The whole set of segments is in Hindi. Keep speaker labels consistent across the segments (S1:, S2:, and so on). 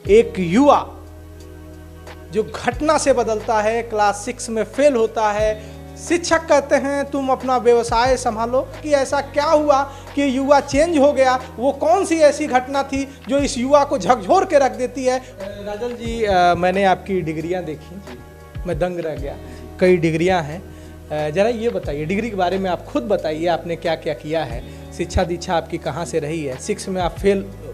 S1: एक युवा जो घटना से बदलता है, क्लास 6 में फेल होता है। शिक्षक कहते हैं तुम अपना व्यवसाय संभालो कि ऐसा क्या हुआ कि युवा चेंज हो गया। वो कौन सी ऐसी घटना थी जो इस युवा को झकझोर के रख देती है। राजल जी, मैंने आपकी डिग्रियां देखी, मैं दंग रह गया। कई डिग्रियां हैं, जरा ये बताइए डिग्री के बारे में। आप खुद बताइए आपने क्या क्या किया है, शिक्षा दीक्षा आपकी कहाँ से रही है। 6 में आप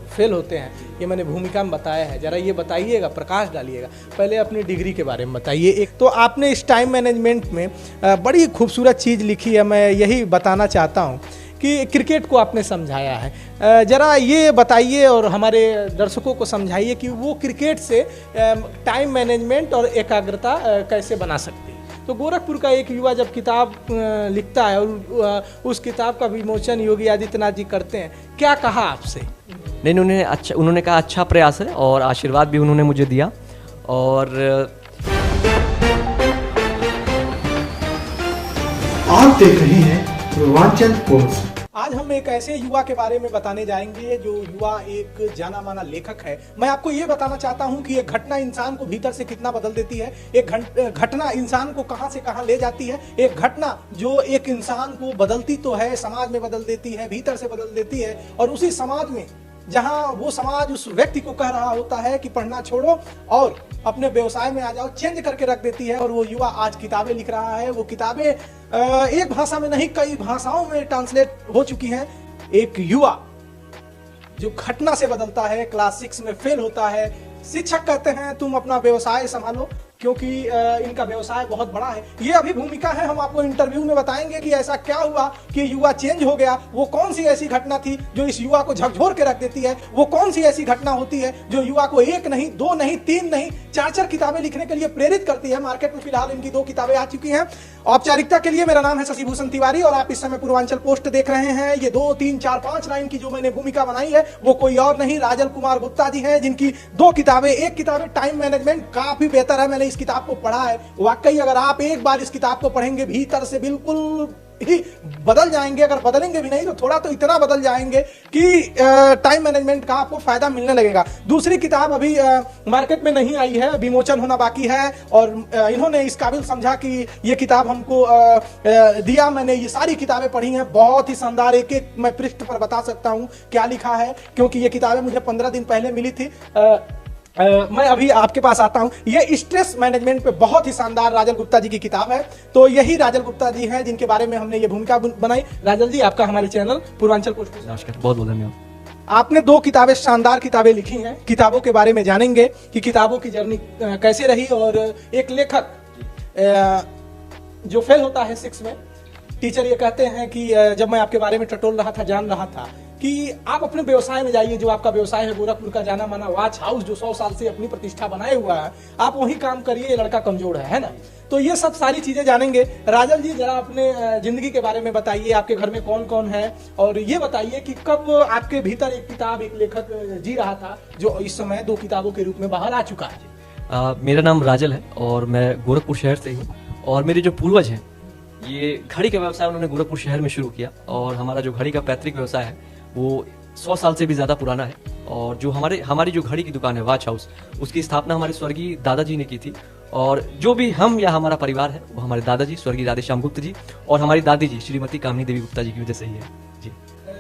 S1: फेल होते हैं, ये मैंने भूमिका में बताया है। जरा ये बताइएगा, प्रकाश डालिएगा। पहले अपनी डिग्री के बारे में बताइए। एक तो आपने इस टाइम मैनेजमेंट में बड़ी खूबसूरत चीज़ लिखी है, मैं यही बताना चाहता हूँ कि क्रिकेट को आपने समझाया है। जरा ये बताइए और हमारे दर्शकों को समझाइए कि वो क्रिकेट से टाइम मैनेजमेंट और एकाग्रता कैसे बना सकते हैं। तो गोरखपुर का एक युवा जब किताब लिखता है और उस किताब का विमोचन योगी आदित्यनाथ जी करते हैं, क्या कहा आपसे?
S2: नहीं, उन्होंने कहा अच्छा प्रयास है और आशीर्वाद भी उन्होंने मुझे दिया। और
S3: आप देख रहे हैं पूर्वांचल पोस्ट।
S1: आज हम एक ऐसे युवा के बारे में बताने जाएंगे जो युवा एक जाना माना लेखक है। मैं आपको ये बताना चाहता हूं कि एक घटना इंसान को भीतर से कितना बदल देती है। एक घटना इंसान को कहां से कहां ले जाती है। एक घटना जो एक इंसान को बदलती तो है, समाज में बदल देती है, भीतर से बदल देती है। और उसी समाज में जहां वो समाज उस व्यक्ति को कह रहा होता है कि पढ़ना छोड़ो और अपने व्यवसाय में आ जाओ, चेंज करके रख देती है। और वो युवा आज किताबें लिख रहा है। वो किताबें एक भाषा में नहीं, कई भाषाओं में ट्रांसलेट हो चुकी हैं। एक युवा जो घटना से बदलता है, क्लास 6 में फेल होता है। शिक्षक कहते हैं तुम अपना व्यवसाय संभालो क्योंकि इनका व्यवसाय बहुत बड़ा है। ये अभी भूमिका है, हम आपको इंटरव्यू में बताएंगे कि ऐसा क्या हुआ कि युवा चेंज हो गया। वो कौन सी ऐसी घटना थी जो इस युवा को झकझोर के रख देती है। वो कौन सी ऐसी घटना होती है जो युवा को 1 नहीं, 2 नहीं, 3 नहीं, 4 किताबें लिखने के लिए प्रेरित करती है। मार्केट में फिलहाल इनकी 2 किताबें आ चुकी हैं। औपचारिकता के लिए मेरा नाम है शशि भूषण तिवारी और आप इस समय पूर्वांचल पोस्ट देख रहे हैं। ये 2, 3, 4, 5 लाइन की जो मैंने भूमिका बनाई है वो कोई और नहीं, राजल कुमार गुप्ता जी हैं, जिनकी 2 किताबें। एक किताब है टाइम मैनेजमेंट, काफी बेहतर है, मैंने इस किताब को पढ़ा है। वाकई अगर आप एक बार इस किताब को पढ़ेंगे भीतर से बिल्कुल ही बदल जाएंगे। अगर बदलेंगे भी नहीं तो थोड़ा तो इतना बदल जाएंगे कि टाइम मैनेजमेंट का आपको फायदा मिलने लगेगा। दूसरी किताब अभी मार्केट में नहीं आई है, विमोचन होना बाकी है और इन्होंने इस काबिल समझा कि ये किताब हमको दिया। मैंने ये सारी किताबें पढ़ी हैं, बहुत ही शानदार। एक एक मैं पृष्ठ पर बता सकता हूं क्या लिखा है, क्योंकि ये किताबें मुझे 15 दिन पहले मिली थी। मैं अभी आपके पास आता हूं। ये स्ट्रेस मैनेजमेंट पे बहुत ही शानदार राजल गुप्ता जी की किताब है। तो यही राजल गुप्ता जी हैं जिनके बारे में हमने ये भूमिका बनाई। राजल जी, आपका हमारे चैनल पूर्वांचल पोस्ट में
S2: नमस्कार, बहुत बहुत धन्यवाद।
S1: आपने 2 किताबें, शानदार किताबें लिखी हैं। किताबों के बारे में जानेंगे कि किताबों की जर्नी कैसे रही। और एक लेखक जो फेल होता है 6 में, टीचर ये कहते हैं कि जब मैं आपके बारे में टटोल रहा था, जान रहा था कि आप अपने व्यवसाय में जाइए। जो आपका व्यवसाय है गोरखपुर का जाना माना वॉच हाउस, जो 100 साल से अपनी प्रतिष्ठा बनाए हुआ है, आप वही काम करिए, ये लड़का कमजोर है ना। तो ये सब सारी चीजें जानेंगे। राजल जी, जरा अपने जिंदगी के बारे में बताइए। आपके घर में कौन कौन है और ये बताइए कि कब आपके भीतर एक किताब, एक लेखक जी रहा था जो इस समय 2 किताबों के रूप में बाहर आ चुका है।
S2: मेरा नाम राजल है और मैं गोरखपुर शहर से हूँ। और मेरे जो पूर्वज हैं ये घड़ी का व्यवसाय उन्होंने गोरखपुर शहर में शुरू किया। और हमारा जो घड़ी का पैतृक व्यवसाय है वो 100 साल से भी ज़्यादा पुराना है। और जो हमारी जो घड़ी की दुकान है वॉच हाउस, उसकी स्थापना हमारे स्वर्गीय दादाजी ने की थी। और जो भी हम या हमारा परिवार है वो हमारे दादाजी स्वर्गीय राधेश्याम गुप्ता जी और हमारी दादी जी श्रीमती कामनी देवी गुप्ता जी की वजह से ही है जी।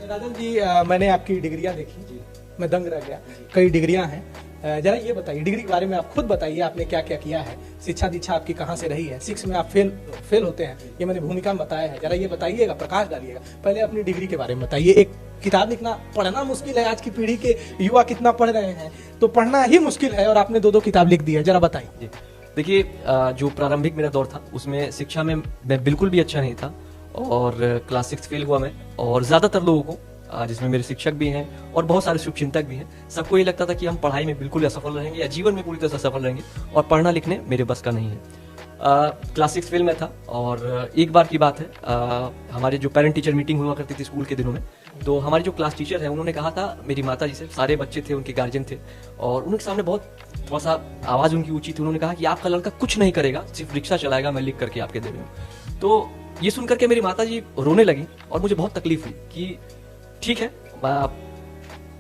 S1: राजल जी, मैंने आपकी डिग्रियां देखी, मैं दंग रह गया। कई डिग्रियां हैं, जरा ये बताइए डिग्री के बारे में। आप खुद बताइए आपने क्या क्या किया है, शिक्षा दीक्षा आपकी कहाँ से रही है। 6 में आप फेल होते हैं, ये मैंने भूमिका में बताया है। जरा ये बताइएगा, प्रकाश डालिएगा। पहले अपनी डिग्री के बारे में बताइए। एक किताब लिखना, पढ़ना मुश्किल है। आज की पीढ़ी के युवा कितना पढ़ रहे हैं, तो पढ़ना ही मुश्किल है और आपने 2 किताब लिख दी है। जरा बताइए।
S2: देखिए, जो प्रारंभिक मेरा दौर था उसमें शिक्षा में मैं बिल्कुल भी अच्छा नहीं था और क्लास 6 फेल हुआ मैं। और ज्यादातर लोगों को, जिसमें मेरे शिक्षक भी हैं और बहुत सारे शुभचिंतक भी हैं, सबको ये लगता था कि हम पढ़ाई में बिल्कुल असफल रहेंगे या जीवन में पूरी तरह से सफल रहेंगे और पढ़ना लिखने मेरे बस का नहीं है। क्लास 6 फेल में था और एक बार की बात है, हमारे जो पेरेंट टीचर मीटिंग हुआ करती थी स्कूल के दिनों में, तो हमारी जो क्लास टीचर है उन्होंने कहा था मेरी माता जी से, सारे बच्चे थे, उनके गार्जियन थे और उनके सामने बहुत थोड़ा सा आवाज़ उनकी ऊंची थी। उन्होंने कहा कि आपका लड़का कुछ नहीं करेगा, सिर्फ रिक्शा चलाएगा, मैं लिख करके आपके दे रही हूँ। तो ये सुन करके मेरी माता जी रोने लगी और मुझे बहुत तकलीफ हुई कि ठीक है,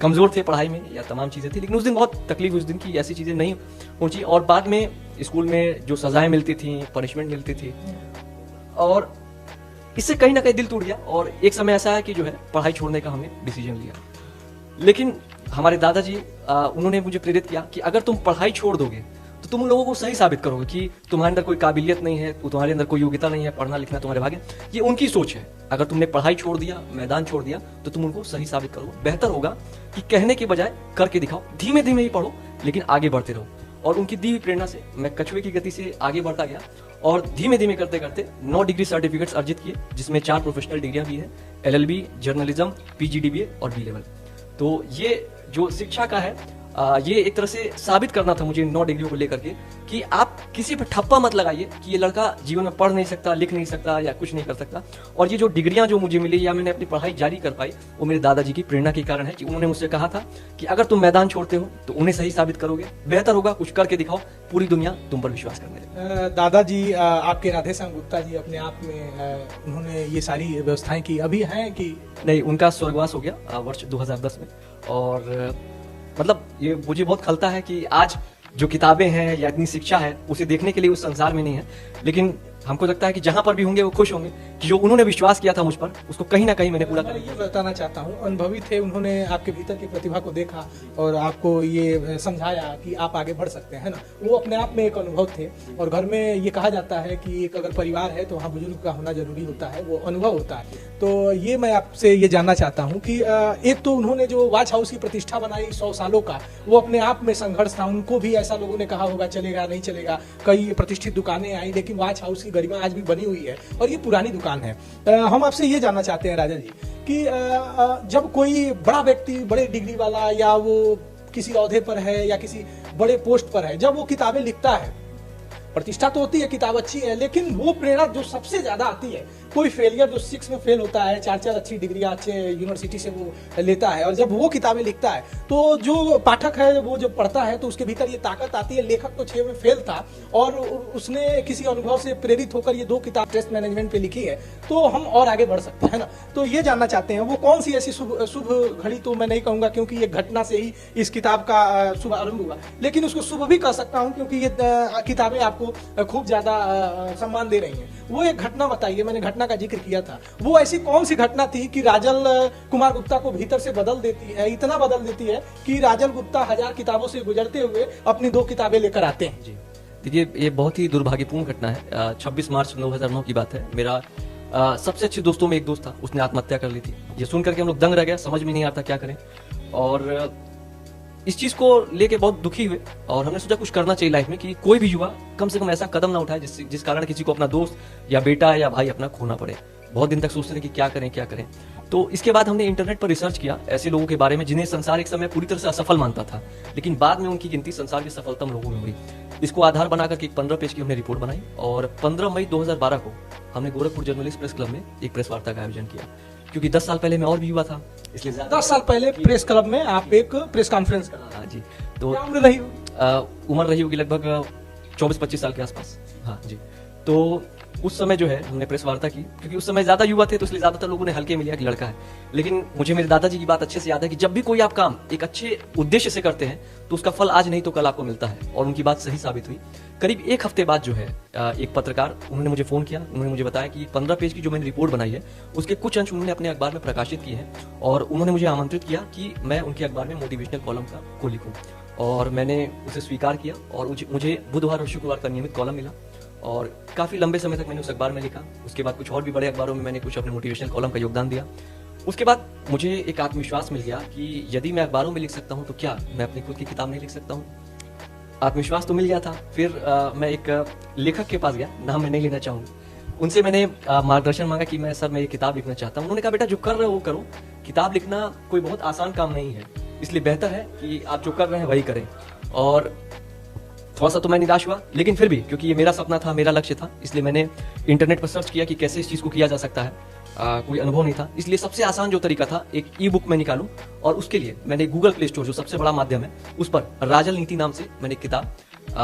S2: कमजोर थे पढ़ाई में या तमाम चीजें थी, लेकिन उस दिन बहुत तकलीफ हुई उस दिन की ऐसी चीजें नहीं पहुंची। और बाद में स्कूल में जो सजाएं मिलती थी, पनिशमेंट मिलती थी, और इससे कहीं ना कहीं दिल टूट गया। और एक समय ऐसा है कि जो है पढ़ाई छोड़ने का हमने डिसीजन लिया। लेकिन हमारे दादाजी उन्होंने मुझे प्रेरित किया कि अगर तुम पढ़ाई छोड़ दोगे तो तुम उन लोगों को सही साबित करोगे कि तुम्हारे अंदर कोई काबिलियत नहीं है, तुम्हारे अंदर कोई योग्यता नहीं है, पढ़ना लिखना तुम्हारे भाग्य। ये उनकी सोच है। अगर तुमने पढ़ाई छोड़ दिया, मैदान छोड़ दिया, तो तुम उनको सही साबित करोगे। बेहतर होगा कि कहने के बजाय करके दिखाओ, धीमे धीमे ही पढ़ो लेकिन आगे बढ़ते रहो। और उनकी दी हुई प्रेरणा से मैं कछुए की गति से आगे बढ़ता गया और धीमे धीमे करते करते 9 डिग्री सर्टिफिकेट्स अर्जित किए, जिसमें 4 प्रोफेशनल डिग्रियां भी हैं, LLB, जर्नलिज्म, PGDBA और B लेवल। तो ये जो शिक्षा का है, ये एक तरह से साबित करना था मुझे 9 डिग्रियों को लेकर के कि आप किसी पर ठप्पा मत लगाइए कि ये लड़का जीवन में पढ़ नहीं सकता, लिख नहीं सकता या कुछ नहीं कर सकता। और ये जो डिग्रियां जो मुझे मिली या मैंने अपनी पढ़ाई जारी कर पाई, वो मेरे दादाजी की प्रेरणा के कारण है कि उन्होंने मुझसे कहा था कि अगर तुम मैदान छोड़ते हो तो उन्हें सही साबित करोगे, बेहतर होगा कुछ करके दिखाओ, पूरी दुनिया तुम पर विश्वास करने लगे।
S1: दादाजी आपके राधेश्याम गुप्ता जी अपने आप में उन्होंने ये सारी व्यवस्थाएं की, अभी हैं कि
S2: नहीं? उनका स्वर्गवास हो गया वर्ष 2010 में। और मतलब ये मुझे बहुत खलता है कि आज जो किताबें हैं या इतनी शिक्षा है उसे देखने के लिए उस संसार में नहीं है, लेकिन हमको लगता है कि जहां पर भी होंगे वो खुश होंगे कि जो उन्होंने विश्वास किया था मुझ पर, उसको कहीं ना कहीं मैंने पूरा कर
S1: मैं ये बताना चाहता हूँ, अनुभवी थे, उन्होंने आपके भीतर की प्रतिभा को देखा और आपको ये समझाया कि आप आगे बढ़ सकते हैं ना। वो अपने आप में एक अनुभव थे। और घर में ये कहा जाता है कि एक अगर परिवार है तो वहाँ बुजुर्ग का होना जरूरी होता है, वो अनुभव होता है। तो ये मैं आपसे ये जानना चाहता हूँ कि एक तो उन्होंने जो वॉच हाउस की प्रतिष्ठा बनाई 100 सालों का, वो अपने आप में संघर्ष था। उनको भी ऐसा लोगों ने कहा होगा चलेगा नहीं चलेगा, कई प्रतिष्ठित दुकानें आई, लेकिन वॉच हाउस की गरिमा आज भी बनी हुई है और ये पुरानी दुकान है। हम आपसे ये जानना चाहते हैं राजा जी कि जब कोई बड़ा व्यक्ति, बड़े डिग्री वाला, या वो किसी औहदे पर है या किसी बड़े पोस्ट पर है, जब वो किताबें लिखता है, प्रतिष्ठा तो होती है, किताब अच्छी है, लेकिन वो प्रेरणा जो सबसे ज्यादा आती है, कोई फेलियर जो 6 में फेल होता है, 4 अच्छी डिग्रियां अच्छे यूनिवर्सिटी से वो लेता है, और जब वो किताबें लिखता है तो जो पाठक है वो जब पढ़ता है तो उसके भीतर ये ताकत आती है। लेखक तो 6 में फेल था और उसने किसी अनुभव से प्रेरित होकर ये 2 किताब टेस्ट मैनेजमेंट पे लिखी है, तो हम और आगे बढ़ सकते हैं ना। तो ये जानना चाहते हैं वो कौन सी ऐसी शुभ घड़ी, तो मैं नहीं कहूंगा क्योंकि ये घटना से ही इस किताब का शुभ आरंभ हुआ, लेकिन उसको शुभ भी कह सकता हूँ क्योंकि ये किताबें आपको खूब ज्यादा सम्मान दे रही हैं। वो एक घटना बताइए, मैंने घटना का जिक्र किया था, वो ऐसी कौन सी घटना थी कि राजल कुमार गुप्ता को भीतर से बदल देती है, इतना बदल देती है कि राजल गुप्ता 1000 किताबों से गुजरते हुए अपनी 2 किताबें लेकर आते हैं?
S2: जी देखिए, ये बहुत ही दुर्भाग्यपूर्ण घटना है। 26 मार्च 2009 की बात है। मेरा सबसे अच्छे दोस्तों में एक दोस्त था, उसने आत्महत्या कर ली थी। ये सुन करके हम लोग दंग रह गया, समझ में नहीं आता क्या करें, और इस चीज को लेके बहुत दुखी हुए। और हमने सोचा कुछ करना चाहिए लाइफ में कि कोई भी युवा कम से कम ऐसा कदम ना उठाए जिस कारण किसी को अपना दोस्त या बेटा या भाई अपना खोना पड़े। बहुत दिन तक सोचते थे कि क्या करें। तो इसके बाद हमने इंटरनेट पर रिसर्च किया ऐसे लोगों के बारे में जिन्हें संसार एक समय पूरी तरह से असफल मानता था, लेकिन बाद में उनकी गिनती संसार के सफलतम लोगों में हुई। इसको आधार बनाकर एक 15 पेज की हमने रिपोर्ट बनाई और 15 मई 2012 को हमने गोरखपुर जर्नलिस्ट प्रेस क्लब में एक प्रेस वार्ता का आयोजन किया। क्योंकि 10 साल पहले मैं और भी युवा था, इसलिए
S1: 10 साल पहले प्रेस क्लब में आप एक प्रेस कॉन्फ्रेंस करा।
S2: हाँ जी। तो उम्र रही होगी लगभग 24-25 साल के आसपास। हाँ जी। तो उस समय जो है हमने प्रेस वार्ता की, क्योंकि उस समय ज्यादा युवा थे तो इसलिए ज्यादातर लोगों ने हल्के में लिया कि लड़का है। लेकिन मुझे मेरे दादाजी की बात अच्छे से याद है कि जब भी कोई आप काम एक अच्छे उद्देश्य से करते हैं तो उसका फल आज नहीं तो कल आपको मिलता है, और उनकी बात सही साबित हुई। करीब 1 हफ्ते बाद जो है एक पत्रकार, उन्होंने मुझे फोन किया, उन्होंने मुझे बताया कि 15 पेज की जो मैंने रिपोर्ट बनाई है उसके कुछ अंश उन्होंने अपने अखबार में प्रकाशित किए हैं, और उन्होंने मुझे आमंत्रित किया कि मैं उनके अखबार में मोटिवेशनल कॉलम को लिखूं। और मैंने उसे स्वीकार किया और मुझे बुधवार और शुक्रवार का नियमित कॉलम मिला, और काफी लंबे समय तक मैंने उस अखबार में लिखा। उसके बाद कुछ और भी बड़े अखबारों में मैंने कुछ अपने मोटिवेशनल कॉलम का योगदान दिया। उसके बाद मुझे एक आत्मविश्वास मिल गया कि यदि मैं अखबारों में लिख सकता हूँ तो क्या मैं अपनी खुद की किताब नहीं लिख सकता हूँ। आत्मविश्वास तो मिल गया था। फिर मैं एक लेखक के पास गया, नाम मैं नहीं लेना चाहूंगा। उनसे मैंने मार्गदर्शन मांगा कि मैं ये किताब लिखना चाहता हूँ। उन्होंने कहा बेटा जो कर रहे हो वो करो, किताब लिखना कोई बहुत आसान काम नहीं है, इसलिए बेहतर है कि आप जो कर रहे हैं वही करें। और थोड़ा सा तो मैं निराश हुआ, लेकिन फिर भी क्योंकि ये मेरा सपना था, मेरा लक्ष्य था, इसलिए मैंने इंटरनेट पर सर्च किया कि कैसे इस चीज को किया जा सकता है। कोई अनुभव नहीं था, इसलिए सबसे आसान जो तरीका था एक ई बुक में निकालूं, और उसके लिए मैंने गूगल प्ले स्टोर जो सबसे बड़ा माध्यम है उस पर राजल नीति नाम से मैंने किताब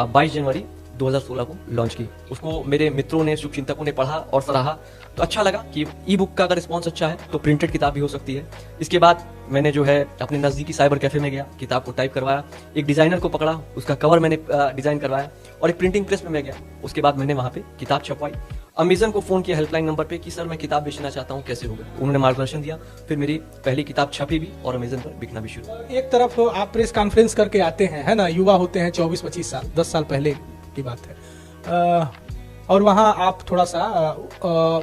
S2: 22 जनवरी 2016 को लॉन्च की। उसको मेरे मित्रों ने, शुभचिंतकों ने पढ़ा और सराहा, तो अच्छा लगा कि ई बुक का अगर रिस्पॉन्स अच्छा है तो प्रिंटेड किताब भी हो सकती है। इसके बाद मैंने जो है अपने नज़दीकी साइबर कैफे में गया, किताब को टाइप करवाया, एक डिज़ाइनर को पकड़ा, उसका कवर मैंने डिज़ाइन करवाया और एक प्रिंटिंग प्रेस में मैं गया। उसके बाद मैंने वहाँ पे किताब छपवाई। अमेजन को फ़ोन किया हेल्पलाइन नंबर पे कि सर मैं किताब बेचना चाहता हूँ, कैसे होगा। उन्होंने मार्गदर्शन दिया, फिर मेरी पहली किताब छपी भी और अमेजन पर बिकना भी शुरू।
S1: एक तरफ आप प्रेस कॉन्फ्रेंस करके आते हैं, है ना, युवा होते हैं, 24-25 साल, 10 साल पहले की बात है, और वहाँ आप थोड़ा सा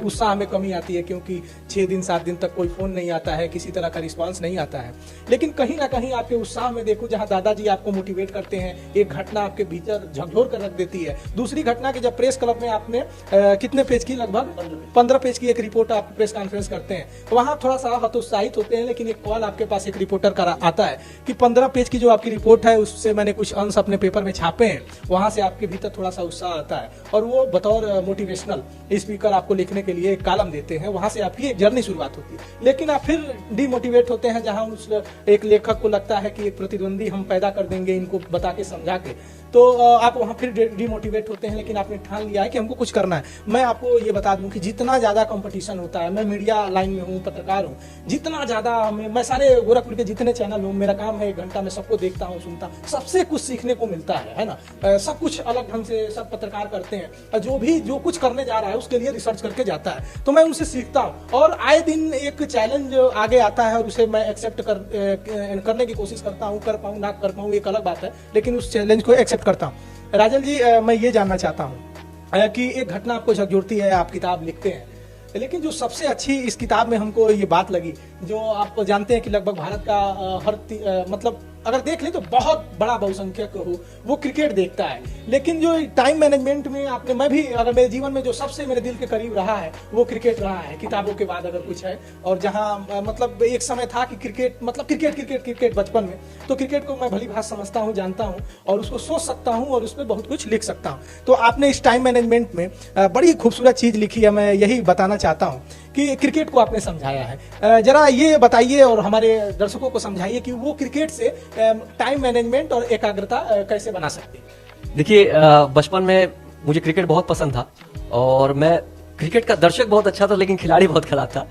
S1: उत्साह में कमी आती है, क्योंकि 6 दिन 7 दिन तक कोई फ़ोन नहीं आता है, किसी तरह का रिस्पांस नहीं आता है। लेकिन कहीं ना कहीं आपके उत्साह में देखो, जहाँ दादाजी आपको मोटिवेट करते हैं, एक घटना आपके भीतर झकझोर कर रख देती है। दूसरी घटना कि जब प्रेस क्लब में आपने कितने पेज की, लगभग 15 पेज की एक रिपोर्ट आप प्रेस कॉन्फ्रेंस करते हैं, तो वहाँ थोड़ा सा हतोत्साहित होते हैं। लेकिन एक कॉल आपके पास एक रिपोर्टर का आता है कि 15 पेज की जो आपकी रिपोर्ट है, उससे मैंने कुछ अंश अपने पेपर में छापे हैं। वहाँ से आपके भीतर थोड़ा सा उत्साह आता है और वो बतौर मोटिवेशनल स्पीकर आपको लिखने के लिए एक कॉलम देते हैं। वहां से आपकी एक जर्नी शुरुआत होती है। लेकिन आप फिर डिमोटिवेट होते हैं, जहां उस एक लेखक को लगता है कि एक प्रतिद्वंदी हम पैदा कर देंगे इनको बता के समझा के, तो आप वहां फिर डिमोटिवेट होते हैं। लेकिन आपने ठान लिया है कि हमको कुछ करना है। मैं आपको ये बता दूं कि जितना ज्यादा कंपटीशन होता है, मैं मीडिया लाइन में हूँ, पत्रकार हूँ, जितना ज्यादा मैं सारे गोरखपुर के जितने चैनल हूँ, मेरा काम है 1 घंटा में सबको देखता हूँ, सुनता हूँ, सबसे कुछ सीखने को मिलता है ना। सब कुछ अलग ढंग से सब पत्रकार करते हैं, जो कुछ करने जा रहा है उसके लिए रिसर्च करके जाता है, तो मैं उनसे सीखता हूँ। और आए दिन एक चैलेंज आगे आता है और उसे मैं एक्सेप्ट करने की कोशिश करता हूँ। कर पाऊँ ना कर पाऊँ एक अलग बात है, लेकिन उस चैलेंज को एक्सेप्ट करता हूँ। राजल जी, मैं ये जानना चाहता हूँ कि एक घटना आपको झकझोरती है, आप किताब लिखते हैं, लेकिन जो सबसे अच्छी इस किताब में हमको ये बात लगी, जो आप जानते हैं कि लगभग भारत का मतलब अगर देख ले तो बहुत बड़ा बहुसंख्यक हो वो क्रिकेट देखता है। लेकिन जो टाइम मैनेजमेंट में आपने, मैं भी अगर मेरे जीवन में जो सबसे मेरे दिल के करीब रहा है वो क्रिकेट रहा है, किताबों के बाद अगर कुछ है। और जहां मतलब एक समय था कि क्रिकेट मतलब क्रिकेट बचपन में, तो क्रिकेट को मैं भली भांति समझता हूं, जानता हूं और उसको सोच सकता हूं और उसमें बहुत कुछ लिख सकता हूं। तो आपने इस टाइम मैनेजमेंट में बड़ी खूबसूरत चीज लिखी है। मैं यही बताना चाहता हूं कि क्रिकेट को आपने समझाया है। जरा ये बताइए और हमारे दर्शकों को समझाइए कि वो क्रिकेट से टाइम मैनेजमेंट और एकाग्रता कैसे बना सकते हैं।
S2: देखिए, बचपन में मुझे क्रिकेट बहुत पसंद था और मैं क्रिकेट का दर्शक बहुत अच्छा था, लेकिन खिलाड़ी बहुत खराब था।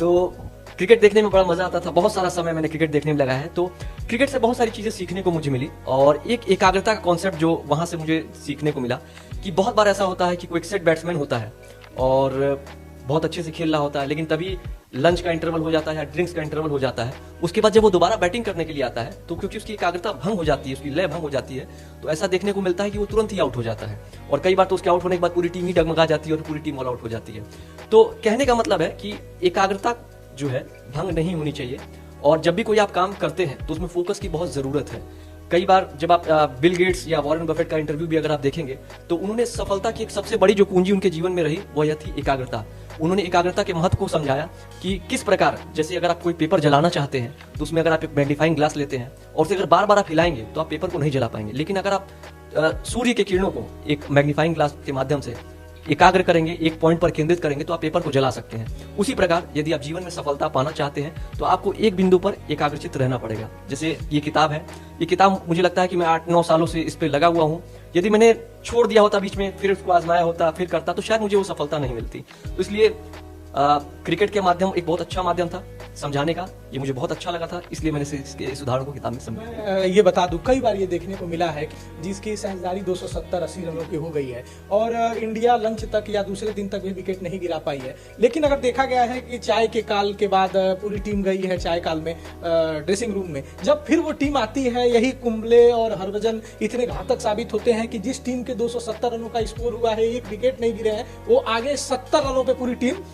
S2: तो क्रिकेट देखने में बड़ा मजा आता था, बहुत सारा समय मैंने क्रिकेट देखने में लगाया है। तो क्रिकेट से बहुत सारी चीजें सीखने को मुझे मिली और एक एकाग्रता का कॉन्सेप्ट जो वहां से मुझे सीखने को मिला कि बहुत बार ऐसा होता है कि कोई सेट बैट्समैन होता है और बहुत अच्छे से खेल रहा होता है, लेकिन तभी लंच का इंटरवल हो जाता है या ड्रिंक्स का इंटरवल हो जाता है। उसके बाद जब वो दोबारा बैटिंग करने के लिए आता है तो क्योंकि उसकी एकाग्रता भंग हो जाती है, उसकी लय भंग हो जाती है, तो ऐसा देखने को मिलता है कि वो तुरंत ही आउट हो जाता है। और कई बार तो उसके आउट होने के बाद पूरी टीम ही डगमगा जाती है और पूरी टीम ऑल आउट हो जाती है। तो कहने का मतलब है कि एकाग्रता जो है भंग नहीं होनी चाहिए और जब भी कोई आप काम करते हैं तो उसमें फोकस की बहुत जरूरत है। कई बार जब आप बिल गेट्स या वॉरेन बफेट का इंटरव्यू भी अगर आप देखेंगे तो उन्होंने सफलता की एक सबसे बड़ी जो पूंजी उनके जीवन में रही वो यह थी एकाग्रता। उन्होंने एकाग्रता के महत्व को समझाया कि किस प्रकार, जैसे अगर आप कोई पेपर जलाना चाहते हैं तो उसमें अगर आप एक मैग्नीफाइंग ग्लास लेते हैं और उसे अगर बार बार आप हिलाएंगे तो आप पेपर को नहीं जला पाएंगे। लेकिन अगर आप सूर्य के किरणों को एक मैग्नीफाइंग ग्लास के माध्यम से एकाग्र करेंगे, एक पॉइंट पर केंद्रित करेंगे तो आप पेपर को जला सकते हैं। उसी प्रकार यदि आप जीवन में सफलता पाना चाहते हैं तो आपको एक बिंदु पर एकाग्रचित रहना पड़ेगा। जैसे ये किताब है, ये किताब मुझे लगता है कि मैं 8-9 सालों से इस पे लगा हुआ हूँ। यदि मैंने छोड़ दिया होता बीच में, फिर उसको आजमाया होता, फिर करता, तो शायद मुझे वो सफलता नहीं मिलती। तो इसलिए क्रिकेट के माध्यम एक बहुत अच्छा माध्यम था समझाने का, ये मुझे बहुत अच्छा लगा था, इसलिए मैंने इसके इस उदाहरण को किताब में समझा।
S1: ये बता दूं, कई बार ये देखने को मिला है जिसकी साझेदारी 270-80 रनों की हो गई है और इंडिया लंच तक या दूसरे दिन तक भी विकेट नहीं गिरा पाई है। लेकिन अगर देखा गया है कि चाय के काल के बाद पूरी टीम गई है चाय काल में ड्रेसिंग रूम में, जब फिर वो टीम आती है, यही कुंबले और हरभजन इतने घातक साबित होते हैं कि जिस टीम के 270 रनों का स्कोर हुआ है, एक विकेट नहीं गिरे हैं, वो आगे 70 रनों पे पूरी टीम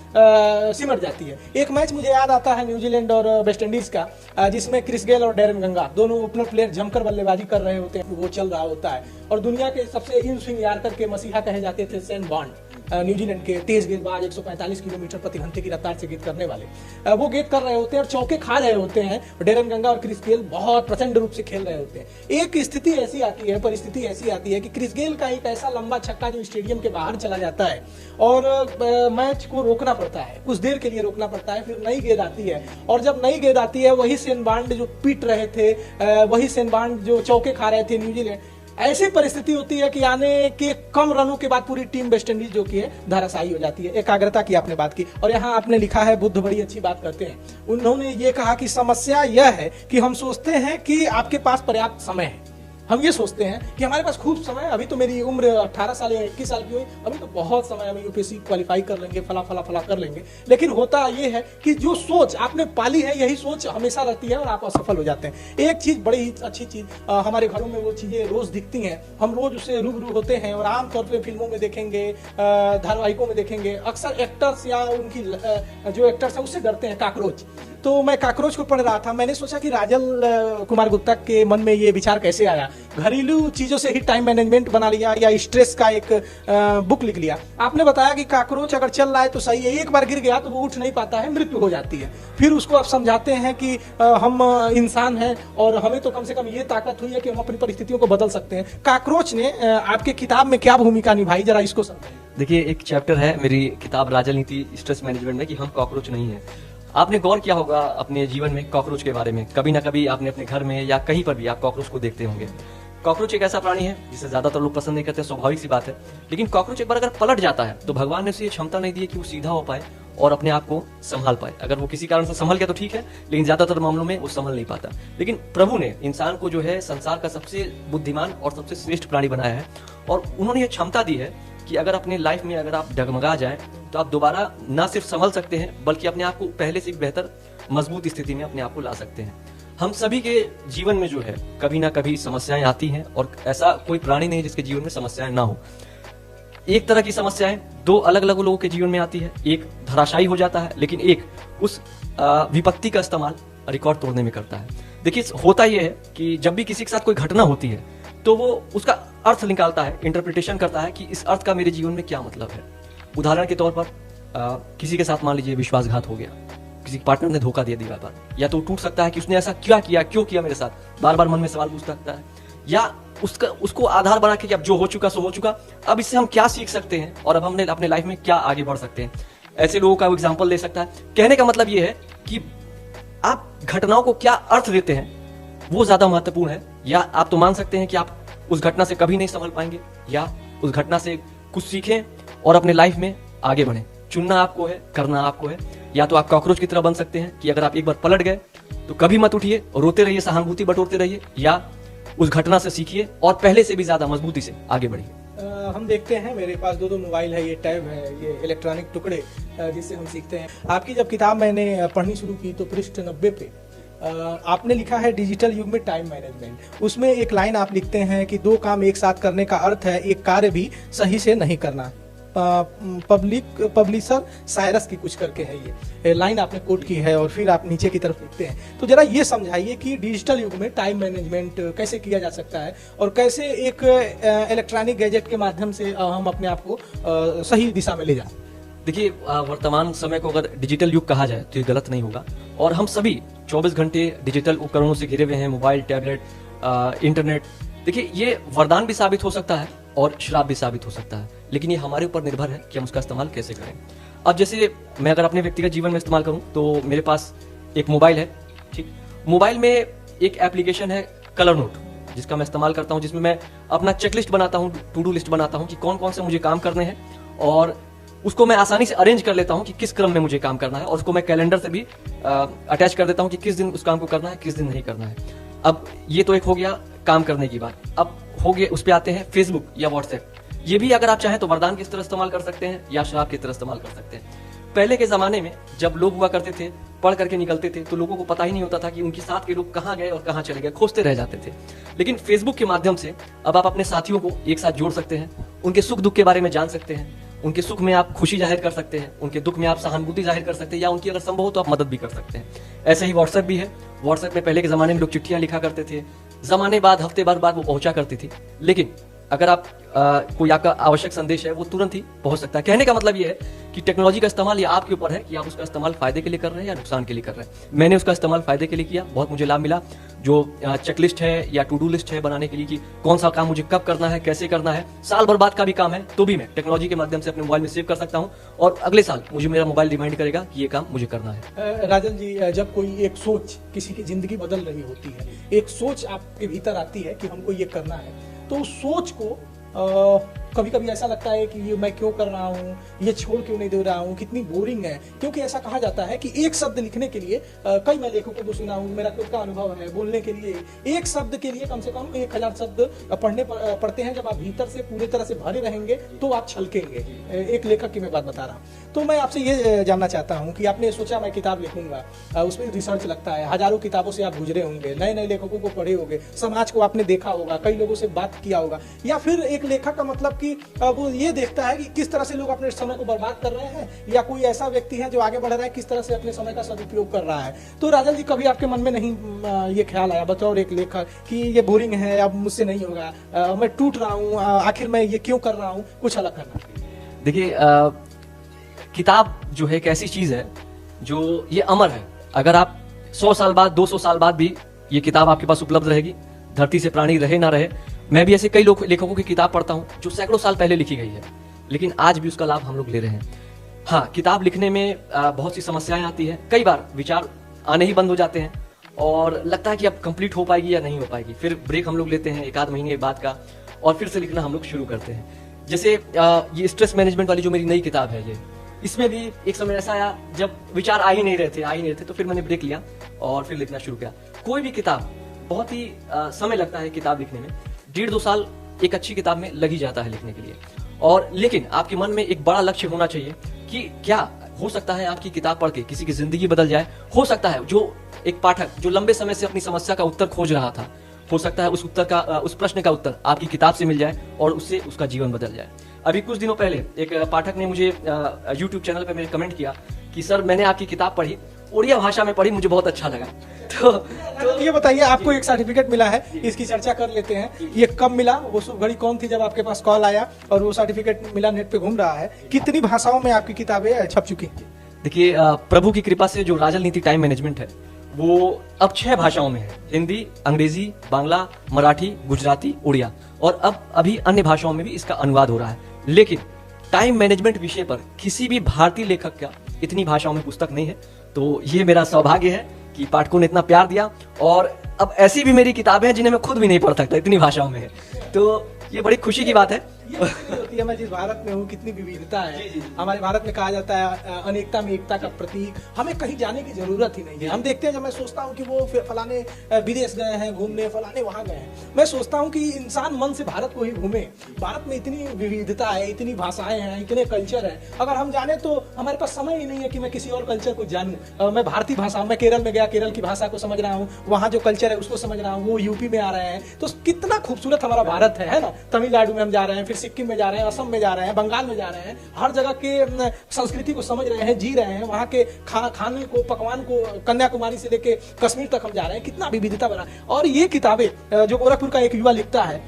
S1: सिमट जाती है। एक मैच मुझे याद आता है न्यूजीलैंड और वेस्ट इंडीज का, जिसमें क्रिस गेल और डैरेन गंगा दोनों ओपनर प्लेयर जमकर बल्लेबाजी कर रहे होते हैं, वो चल रहा होता है और दुनिया के सबसे इन स्विंग यार्कर के मसीहा कहे जाते थे शेन वॉर्न, न्यूजीलैंड के तेज गेंदबाज 145 किलोमीटर प्रति घंटे की रफ्तार से गेंद करने वाले, वो गेंद कर रहे होते हैं और चौके खा रहे होते हैं। डैरेन गंगा और क्रिस गेल बहुत प्रचंड रूप से खेल रहे होते हैं। एक स्थिति ऐसी आती है, परिस्थिति ऐसी आती है कि क्रिस गेल का एक ऐसा लंबा छक्का जो स्टेडियम के बाहर चला जाता है और मैच को रोकना पड़ता है, कुछ देर के लिए रोकना पड़ता है, फिर नई गेंद आती है और जब नई गेंद आती है वही शेन वॉर्न जो पीट रहे थे, वही शेन वॉर्न जो चौके खा रहे थे न्यूजीलैंड, ऐसी परिस्थिति होती है कि आने के कम रनों के बाद पूरी टीम वेस्ट इंडीज जो की है धराशायी हो जाती है। एकाग्रता की आपने बात की, और यहाँ आपने लिखा है, बुद्ध बड़ी अच्छी बात करते हैं। उन्होंने ये कहा कि समस्या यह है कि हम सोचते हैं कि आपके पास पर्याप्त समय है। हम ये सोचते हैं कि हमारे पास खूब समय है, अभी तो मेरी उम्र 18 साल या 21 साल की हुई, अभी तो बहुत समय, हम यूपीएससी क्वालिफाई कर लेंगे, फला फला फला कर लेंगे। लेकिन होता ये है कि जो सोच आपने पाली है यही सोच हमेशा रहती है और आप असफल हो जाते हैं। एक चीज, बड़ी ही अच्छी चीज, हमारे घरों में वो चीजें रोज दिखती हैं, हम रोज उससे रूबरू होते हैं, और आमतौर पर फिल्मों में देखेंगे, धारावाहिकों में देखेंगे, अक्सर एक्टर्स या उनकी जो एक्टर्स हैं उससे डरते हैं, काकरोच। तो मैं काकरोच को पढ़ रहा था, मैंने सोचा कि राजल कुमार गुप्ता के मन में ये विचार कैसे आया, घरेलू चीजों से ही टाइम मैनेजमेंट बना लिया या स्ट्रेस का एक बुक लिख लिया। आपने बताया कि काकरोच अगर चल रहा है तो सही है, एक बार गिर गया तो वो उठ नहीं पाता है, मृत्यु हो जाती है। फिर उसको आप समझाते हैं कि हम इंसान हैं और हमें तो कम से कम ये ताकत हुई है कि हम अपनी परिस्थितियों को बदल सकते हैं। काकरोच ने आपके किताब में क्या भूमिका निभाई, जरा इसको समझाइए।
S2: देखिए, एक चैप्टर है मेरी किताब राजनीति स्ट्रेस मैनेजमेंट में कि हम कॉकरोच नहीं है। आपने गौर किया होगा अपने जीवन में कॉकरोच के बारे में, कभी ना कभी आपने अपने घर में या कहीं पर भी आप कॉकरोच को देखते होंगे। कॉकरोच एक ऐसा प्राणी है जिसे ज्यादातर लोग पसंद नहीं करते, स्वाभाविक सी बात है। लेकिन कॉकरोच एक बार अगर पलट जाता है तो भगवान ने उसे ये क्षमता नहीं दी है कि वो सीधा हो पाए और अपने आप को संभाल पाए। अगर वो किसी कारण से संभल गया तो ठीक है, लेकिन ज्यादातर मामलों में वो संभल नहीं पाता। लेकिन प्रभु ने इंसान को जो है संसार का सबसे बुद्धिमान और सबसे श्रेष्ठ प्राणी बनाया है, और उन्होंने ये क्षमता दी है कि अगर अपने लाइफ में अगर आप डगमगा जाएं तो आप दोबारा ना सिर्फ संभल सकते हैं बल्कि अपने आप को पहले से बेहतर मजबूत स्थिति में अपने आप को ला सकते हैं। हम सभी के जीवन में जो है कभी ना कभी समस्याएं आती हैं, और ऐसा कोई प्राणी नहीं जिसके जीवन में समस्याएं ना हो। एक तरह की समस्याएं दो अलग अलग लोगों के जीवन में आती है, एक धराशायी हो जाता है, लेकिन एक उस विपत्ति का इस्तेमाल रिकॉर्ड तोड़ने में करता है। देखिए, होता यह है कि जब भी किसी के साथ कोई घटना होती है तो वो उसका अर्थ निकालता है, इंटरप्रिटेशन करता है कि इस अर्थ का मेरे जीवन में क्या मतलब है। उदाहरण के तौर पर किसी के साथ मान लीजिए विश्वासघात हो गया, किसी पार्टनर ने धोखा दिया दीवार पर, या तो टूट सकता है कि उसने ऐसा क्या किया, क्यों किया मेरे साथ, बार बार मन में सवाल पूछ सकता है, या उसको आधार बना के कि अब जो हो चुका सो हो चुका, अब इससे हम क्या सीख सकते हैं और अब हमने अपने लाइफ में क्या आगे बढ़ सकते हैं। ऐसे लोगों का एग्जाम्पल ले सकता है। कहने का मतलब यह है कि आप घटनाओं को क्या अर्थ देते हैं वो ज्यादा महत्वपूर्ण है। या आप तो मान सकते हैं कि आप उस घटना से कभी नहीं संभल पाएंगे, या उस घटना से कुछ सीखें और अपने लाइफ में आगे बढ़ें। चुनना आपको है, करना आपको है। या तो आप कॉकरोच की तरह बन सकते हैं कि अगर आप एक बार पलट गए तो कभी मत उठिए, रोते रहिए, सहानुभूति बटोरते रहिए, या उस घटना से सीखिए और पहले से भी ज्यादा मजबूती से आगे बढ़िए।
S1: हम देखते हैं, मेरे पास दो मोबाइल है, ये टैब है, ये इलेक्ट्रॉनिक टुकड़े जिससे हम सीखते हैं। आपकी जब किताब मैंने पढ़नी शुरू की तो पृष्ठ 90 पे आपने लिखा है डिजिटल युग में टाइम मैनेजमेंट। उसमें एक लाइन आप लिखते हैं कि दो काम एक साथ करने का अर्थ है एक कार्य भी सही से नहीं करना। पब्लिशर साइरस की कुछ करके है ये लाइन आपने कोट की है, और फिर आप नीचे की तरफ लिखते हैं। तो जरा ये समझाइए कि डिजिटल युग में टाइम मैनेजमेंट कैसे किया जा सकता है और कैसे एक इलेक्ट्रॉनिक गैजेट के माध्यम से हम अपने आप को सही दिशा में ले जाए।
S2: देखिए, वर्तमान समय को अगर डिजिटल युग कहा जाए तो ये गलत नहीं होगा, और हम सभी 24 घंटे डिजिटल उपकरणों से घिरे हुए हैं, मोबाइल, टैबलेट, इंटरनेट। देखिए, ये वरदान भी साबित हो सकता है और श्राप भी साबित हो सकता है, लेकिन ये हमारे ऊपर निर्भर है कि हम उसका इस्तेमाल कैसे करें। अब जैसे मैं अगर अपने व्यक्तिगत जीवन में इस्तेमाल करूं तो मेरे पास एक मोबाइल है, ठीक। मोबाइल में एक एप्लीकेशन है कलर नोट, जिसका मैं इस्तेमाल करता हूं, जिसमें मैं अपना चेकलिस्ट बनाता हूं, टू डू लिस्ट बनाता हूं कि कौन कौन से मुझे काम करने हैं, और उसको मैं आसानी से अरेंज कर लेता हूं कि किस क्रम में मुझे काम करना है, और उसको मैं कैलेंडर से भी अटैच कर देता हूं कि किस दिन उस काम को करना है, किस दिन नहीं करना है। अब ये तो एक हो गया काम करने की बात। अब हो गया, उस पे आते हैं फेसबुक या व्हाट्सएप। ये भी अगर आप चाहें तो वरदान की तरह इस्तेमाल कर सकते हैं या श्राप की तरह इस्तेमाल कर सकते हैं। पहले के जमाने में जब लोग हुआ करते थे, पढ़ करके निकलते थे, तो लोगों को पता ही नहीं होता था कि उनके साथ के लोग कहाँ गए और कहाँ चले गए, खोजते रह जाते थे। लेकिन फेसबुक के माध्यम से अब आप अपने साथियों को एक साथ जोड़ सकते हैं, उनके सुख दुख के बारे में जान सकते हैं, उनके सुख में आप खुशी जाहिर कर सकते हैं, उनके दुख में आप सहानुभूति जाहिर कर सकते हैं, या उनकी अगर संभव हो तो आप मदद भी कर सकते हैं। ऐसे ही व्हाट्सएप भी है। व्हाट्सएप में पहले के जमाने में लोग चिट्ठियां लिखा करते थे, जमाने बाद हफ्ते भर बाद वो पहुंचा करती थी, लेकिन अगर आप कोई आपका आवश्यक संदेश है वो तुरंत ही पहुंच सकता है। कहने का मतलब ये है कि टेक्नोलॉजी का इस्तेमाल ये आपके ऊपर है कि आप उसका इस्तेमाल फायदे के लिए कर रहे हैं या नुकसान के लिए कर रहे हैं। मैंने उसका इस्तेमाल फायदे के लिए किया, बहुत मुझे लाभ मिला। जो चेकलिस्ट है या टू डू लिस्ट है बनाने के लिए कि कौन सा काम मुझे कब करना है, कैसे करना है, साल भर बाद का भी काम है तो भी मैं टेक्नोलॉजी के माध्यम से अपने मोबाइल में सेव कर सकता हूँ, और अगले साल मुझे मेरा मोबाइल रिमाइंड करेगा कि ये काम मुझे करना है।
S1: राजन जी, जब कोई एक सोच किसी की जिंदगी बदल रही होती है, एक सोच आपके भीतर आती है कि हमको ये करना है, तो उस सोच को कभी कभी ऐसा लगता है कि ये मैं क्यों कर रहा हूँ, ये छोड़ क्यों नहीं दे रहा हूँ, कितनी बोरिंग है। क्योंकि ऐसा कहा जाता है कि एक शब्द लिखने के लिए कई मैं लेखकों को सुना हूँ, मेरा खुद का अनुभव है, बोलने के लिए एक शब्द के लिए कम से कम 1000 शब्द पढ़ते हैं। जब आप भीतर से पूरी तरह से भरे रहेंगे तो आप छलकेंगे। एक लेखक की मैं बात बता रहा हूँ। तो मैं आपसे ये जानना चाहता हूँ कि आपने सोचा मैं किताब लिखूंगा, उसमें रिसर्च लगता है, हजारों किताबों से आप गुजरे होंगे, नए नए लेखकों को पढ़े होंगे, समाज को आपने देखा होगा, कई लोगों से बात किया होगा, या फिर एक लेखक का मतलब कि वो ये देखता है कि किस तरह से लोग अपने समय को बर्बाद कर रहे हैं, या कोई ऐसा व्यक्ति है जो आगे बढ़ रहा है किस तरह से अपने समय का सदुपयोग कर रहा है। तो राजल जी, कभी आपके मन में नहीं ये ख्याल आया बतौर एक लेखक कि ये बोरिंग है, अब मुझसे नहीं होगा, मैं टूट रहा हूँ, आखिर मैं ये क्यों कर रहा हूँ, कुछ अलग करना?
S2: देखिए, किताब जो है एक ऐसी चीज है जो ये अमर है। अगर आप 100 साल बाद, 200 साल बाद भी ये किताब आपके पास उपलब्ध रहेगी, धरती से प्राणी रहे ना रहे। मैं भी ऐसे कई लेखकों की किताब पढ़ता हूँ जो सैकड़ों साल पहले लिखी गई है, लेकिन आज भी उसका लाभ हम लोग ले रहे हैं। हाँ, किताब लिखने में बहुत सी समस्याएं आती है, कई बार विचार आने ही बंद हो जाते हैं और लगता है कि अब कंप्लीट हो पाएगी या नहीं हो पाएगी। फिर ब्रेक हम लोग लेते हैं 1 आध महीने बाद का, और फिर से लिखना हम लोग शुरू करते हैं। जैसे ये स्ट्रेस मैनेजमेंट वाली जो मेरी नई किताब है, ये इसमें भी एक समय ऐसा आया जब विचार आ ही नहीं रहे थे, तो फिर मैंने ब्रेक लिया और फिर लिखना शुरू किया। कोई भी किताब, बहुत ही समय लगता है किताब लिखने में, 1.5-2 साल एक अच्छी किताब में लग ही जाता है लिखने के लिए। और लेकिन आपके मन में एक बड़ा लक्ष्य होना चाहिए कि क्या हो सकता है आपकी किताब पढ़ के किसी की जिंदगी बदल जाए। हो सकता है जो एक पाठक जो लंबे समय से अपनी समस्या का उत्तर खोज रहा था, हो सकता है उस प्रश्न का उत्तर आपकी किताब से मिल जाए और उससे उसका जीवन बदल जाए। अभी कुछ दिनों पहले एक पाठक ने मुझे YouTube चैनल पे मेरे कमेंट किया कि सर, मैंने आपकी किताब पढ़ी, उड़िया भाषा में पढ़ी, मुझे बहुत अच्छा लगा।
S1: तो ये बताइए, आपको एक सर्टिफिकेट मिला है, इसकी चर्चा कर लेते हैं। ये कब मिला, वो शुभ घड़ी कौन थी जब आपके पास कॉल आया और वो सर्टिफिकेट मिला, नेट पे घूम रहा है? कितनी भाषाओं में आपकी किताबें छप चुकी?
S2: देखिए, प्रभु की कृपा से जो राजल नीति टाइम मैनेजमेंट है वो अब 6 भाषाओं में है, हिंदी, अंग्रेजी, बांग्ला, मराठी, गुजराती, उड़िया, और अब अभी अन्य भाषाओं में भी इसका अनुवाद हो रहा है। लेकिन टाइम मैनेजमेंट विषय पर किसी भी भारतीय लेखक का इतनी भाषाओं में पुस्तक नहीं है। तो ये मेरा सौभाग्य है कि पाठकों ने इतना प्यार दिया, और अब ऐसी भी मेरी किताबें हैं जिन्हें मैं खुद भी नहीं पढ़ सकता, इतनी भाषाओं में है। तो ये बड़ी खुशी की बात है।
S1: होती है, मैं जिस भारत में हूँ, कितनी विविधता है। हमारे भारत में कहा जाता है अनेकता में एकता का प्रतीक। हमें कहीं जाने की जरूरत ही नहीं है। हम देखते हैं, जब मैं सोचता हूँ कि वो फलाने विदेश गए हैं घूमने, फलाने वहां गए हैं, मैं सोचता हूँ कि इंसान मन से भारत को ही घूमे। भारत में इतनी विविधता है, इतनी भाषाएं हैं, इतने कल्चर है। अगर हम जाने तो हमारे पास समय ही नहीं है कि मैं किसी और कल्चर को जानूं। मैं भारतीय भाषा, मैं केरल में गया, केरल की भाषा को समझ रहा हूँ, वहाँ जो कल्चर है उसको समझ रहा हूँ। वो यूपी में आ रहे हैं, तो कितना खूबसूरत हमारा भारत है ना। तमिलनाडु में हम जा रहे हैं, फिर सिक्किम में जा रहे हैं, असम में जा रहे हैं, बंगाल में जा रहे हैं, हर जगह के संस्कृति को समझ रहे हैं, जी रहे हैं, वहाँ के खाने को, पकवान को, कन्याकुमारी से लेके कश्मीर तक हम जा रहे हैं। कितना विविधता बना। और ये किताबें जो गोरखपुर का एक युवा लिखता है,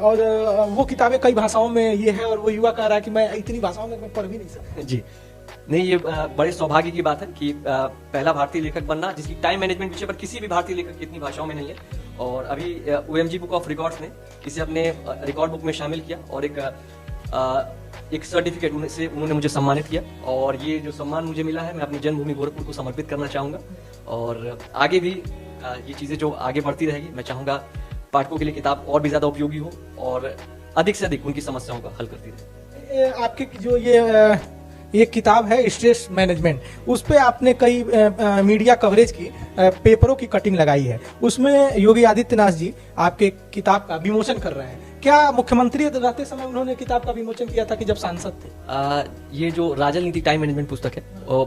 S1: और वो किताबें कई भाषाओं में ये है, और वो युवा कह रहा है कि मैं इतनी भाषाओं में मैं पढ़ भी नहीं सकता।
S2: जी नहीं, ये बड़े सौभाग्य की बात है कि पहला भारतीय लेखक बनना जिसकी टाइम मैनेजमेंट विषय पर किसी भी भारतीय लेखक की इतनी भाषाओं में नहीं है। और अभी OMG बुक ऑफ रिकॉर्ड्स ने इसे अपने रिकॉर्ड बुक में शामिल किया, और एक सर्टिफिकेट से उन्होंने मुझे सम्मानित किया। और ये जो सम्मान मुझे मिला है, मैं अपनी जन्मभूमि गोरखपुर को समर्पित करना चाहूंगा। और आगे भी ये चीजें जो आगे बढ़ती रहेगी, मैं चाहूंगा पाठकों के लिए किताब और भी ज्यादा उपयोगी हो और अधिक से अधिक उनकी समस्याओं का हल करती रहे।
S1: आपके जो ये किताब है स्ट्रेस मैनेजमेंट, उस पे आपने कई मीडिया कवरेज की, पेपरों की कटिंग लगाई है। उसमें योगी आदित्यनाथ जी आपके किताब का विमोचन कर रहे हैं। क्या मुख्यमंत्री रहते समय उन्होंने किताब का विमोचन किया था कि जब सांसद थे?
S2: ये जो राजल नीति टाइम मैनेजमेंट पुस्तक है,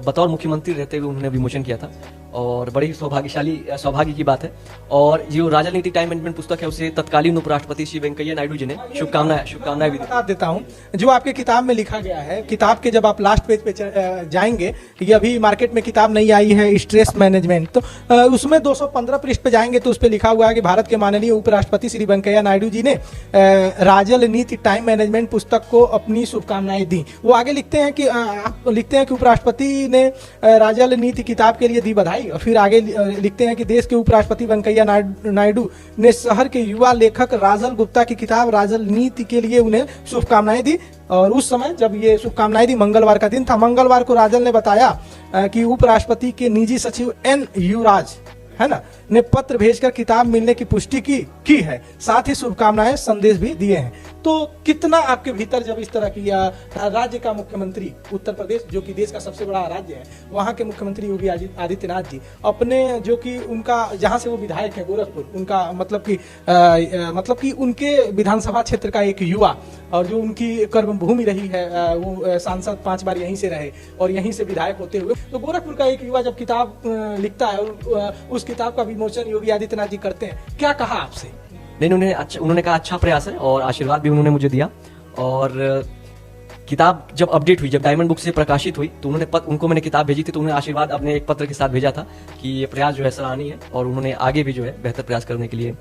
S2: बतौर मुख्यमंत्री रहते हुए उन्होंने विमोचन किया था, और बड़ी सौभाग्य की बात है। और जो राजल नीति टाइम मैनेजमेंट पुस्तक है, उसे तत्कालीन उपराष्ट्रपति श्री वेंकैया नायडू जी ने शुभकामनाएं भी
S1: बता देता हूँ। जो आपके किताब में लिखा गया है, किताब के जब आप लास्ट पेज पे जाएंगे, ये अभी मार्केट में किताब नहीं आई है, स्ट्रेस मैनेजमेंट, तो उसमें 215 पृष्ठ पे जाएंगे तो उस पर लिखा हुआ है कि भारत के माननीय उपराष्ट्रपति श्री वेंकैया नायडू जी ने राजल नीति टाइम मैनेजमेंट पुस्तक को अपनी शुभकामनाएं दी। वो आगे लिखते हैं कि आप लिखते हैं कि उपराष्ट्रपति ने राजल नीति किताब के लिए दी बधाई, और फिर आगे लिखते हैं कि देश के उपराष्ट्रपति वेंकैया नायडू ने शहर के युवा लेखक राजल गुप्ता की किताब राजल नीति के लिए उन्हें शुभकामनाएं दी। और उस समय जब ये शुभकामनाएं दी, मंगलवार का दिन था। मंगलवार को राजल ने बताया कि उपराष्ट्रपति के निजी सचिव N. युवराज है ना, ने पत्र भेजकर किताब मिलने की पुष्टि की है, साथ ही शुभकामनाएं संदेश भी दिए हैं। तो कितना आपके भीतर जब इस तरह की राज्य का मुख्यमंत्री, उत्तर प्रदेश जो कि देश का सबसे बड़ा राज्य है, वहां के मुख्यमंत्री योगी आदित्यनाथ जी अपने जो कि उनका जहां से वो विधायक है गोरखपुर, उनका मतलब कि उनके विधानसभा क्षेत्र का एक युवा और जो उनकी कर्मभूमि रही है, वो सांसद 5 बार यहीं से रहे और यहीं से विधायक होते हुए, तो गोरखपुर का एक युवा जब किताब लिखता है और उस किताब का विमोचन योगी आदित्यनाथ जी करते हैं, क्या कहा आपसे?
S2: नहीं, उन्होंने कहा अच्छा प्रयास है और आशीर्वाद भी उन्होंने मुझे दिया। और किताब जब अपडेट हुई, जब डायमंड बुक से प्रकाशित हुई, तो उनको मैंने किताब भेजी थी, तो उन्होंने आशीर्वाद अपने एक पत्र के साथ भेजा था कि ये प्रयास जो है सराहनीय है और उन्होंने आगे भी जो है बेहतर प्रयास करने के लिए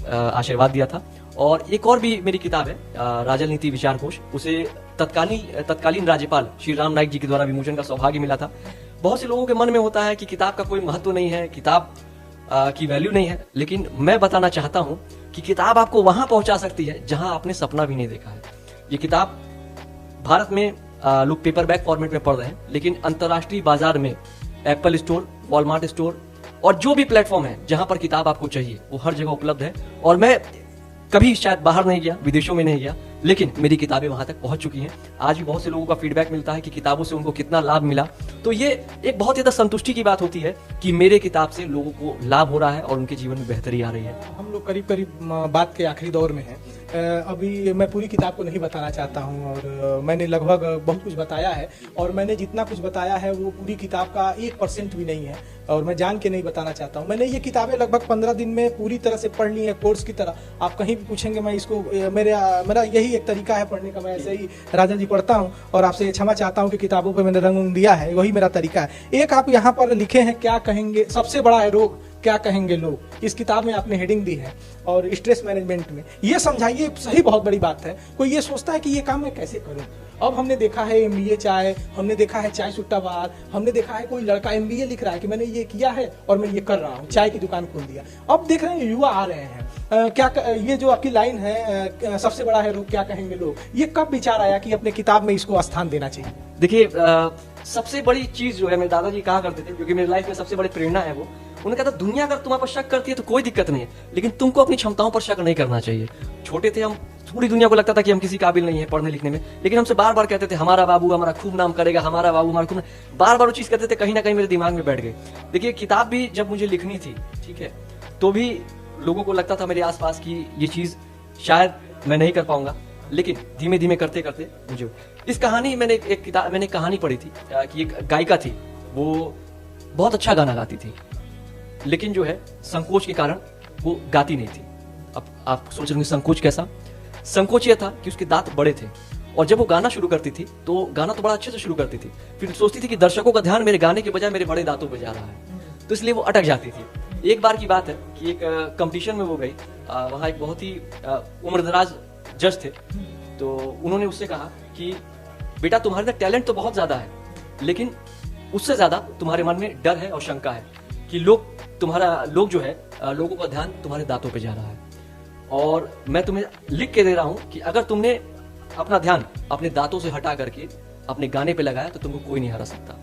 S2: आशीर्वाद दिया था। और एक और भी मेरी किताब है राजनीति विचार कोश, उसे तत्कालीन राज्यपाल श्री राम नाईक जी के द्वारा विमोचन का सौभाग्य मिला था। बहुत से लोगों के मन में होता है कि किताब का कोई महत्व नहीं है, किताब की वैल्यू नहीं है, लेकिन मैं बताना चाहता हूं कि किताब आपको वहां पहुंचा सकती है जहां आपने सपना भी नहीं देखा है। ये किताब भारत में लोग पेपरबैक फॉर्मेट में पढ़ रहे हैं, लेकिन अंतर्राष्ट्रीय बाजार में एप्पल स्टोर, वॉलमार्ट स्टोर और जो भी प्लेटफॉर्म है जहां पर किताब आपको चाहिए वो हर जगह उपलब्ध है। और मैं कभी शायद बाहर नहीं गया, विदेशों में नहीं गया, लेकिन मेरी किताबें वहां तक पहुंच चुकी हैं। आज भी बहुत से लोगों का फीडबैक मिलता है कि किताबों से उनको कितना लाभ मिला। तो ये एक बहुत ज्यादा संतुष्टि की बात होती है कि मेरे किताब से लोगों को लाभ हो रहा है और उनके जीवन में बेहतरी आ रही है।
S1: हम लोग करीब करीब बात के आखिरी दौर में हैं। अभी मैं पूरी किताब को नहीं बताना चाहता हूं और मैंने लगभग बहुत कुछ बताया है और मैंने जितना कुछ बताया है वो पूरी किताब का 1% भी नहीं है और मैं जान के नहीं बताना चाहता हूं। मैंने ये किताबें लगभग 15 दिन में पूरी तरह से पढ़ ली है, कोर्स की तरह। आप कहीं भी पूछेंगे मैं इसको, मेरा यही एक तरीका है पढ़ने का। मैं ऐसे ही राजा जी पढ़ता हूं और आपसे क्षमा चाहता हूं कि किताबों पे मैंने रंग दिया है, वही मेरा तरीका है। एक आप यहाँ पर लिखे हैं, क्या कहेंगे सबसे बड़ा है रोग, क्या कहेंगे लोग, इस किताब में आपने हेडिंग दी है। और स्ट्रेस मैनेजमेंट में ये समझाइए, सही बहुत बड़ी बात है। कोई ये सोचता है कि ये काम मैं कैसे करूं। अब हमने देखा है MBA चाय, हमने देखा है चाय सुट्टा बार, हमने देखा है कोई लड़का MBA लिख रहा है कि मैंने ये किया है और मैं ये कर रहा हूँ, चाय की दुकान खोल दिया। अब देख रहे हैं युवा आ रहे हैं। ये जो आपकी लाइन है, सबसे बड़ा है रोग क्या कहेंगे लोग, ये कब विचार आया कि अपने किताब में इसको स्थान देना चाहिए?
S2: देखिए, सबसे बड़ी चीज जो है, मेरे दादाजी कहा करते थे, क्योंकि मेरी लाइफ में सबसे बड़ी प्रेरणा है वो, उन्होंने कहा था दुनिया अगर तुम्हारे पर शक करती है तो कोई दिक्कत नहीं है, लेकिन तुमको अपनी क्षमताओं पर शक नहीं करना चाहिए। छोटे थे हम, पूरी दुनिया को लगता था कि हम किसी काबिल नहीं है पढ़ने लिखने में, लेकिन हमसे बार बार कहते थे हमारा बाबू हमारा खूब नाम करेगा, हमारा बाबू हमारा खूब, बार बार वो चीज कहते थे, कहीं ना कहीं मेरे दिमाग में बैठ गई। देखिए, किताब भी जब मुझे लिखनी थी, ठीक है, तो भी लोगों को लगता था मेरे आसपास की ये चीज शायद मैं नहीं कर पाऊंगा, लेकिन धीमे धीमे करते करते मुझे इस कहानी, मैंने कहानी पढ़ी थी कि एक गायिका थी, वो बहुत अच्छा गाना गाती थी, लेकिन जो है संकोच के कारण वो गाती नहीं थी। अब आप सोच रहे होंगे संकोच कैसा? संकोच यह था कि उसके दांत बड़े थे और जब वो गाना शुरू करती थी तो गाना तो बड़ा अच्छे से शुरू करती थी, फिर सोचती थी कि दर्शकों का ध्यान मेरे गाने के बजाय मेरे बड़े दांतों पे जा रहा है, तो इसलिए वो अटक जाती थी। एक बार की बात है कि एक कंपटीशन में वो गई, वहाँ एक बहुत ही उम्रदराज जज थे, तो उन्होंने उससे कहा कि बेटा तुम्हारे अंदर टैलेंट तो बहुत ज्यादा है, लेकिन उससे ज्यादा तुम्हारे मन में डर है और शंका है कि लोग जो है लोगों का ध्यान तुम्हारे दांतों पे जा रहा है, और मैं तुम्हें लिख के दे रहा हूं कि अगर तुमने अपना ध्यान अपने दांतों से हटा करके अपने गाने पे लगाया तो तुमको कोई नहीं हरा सकता।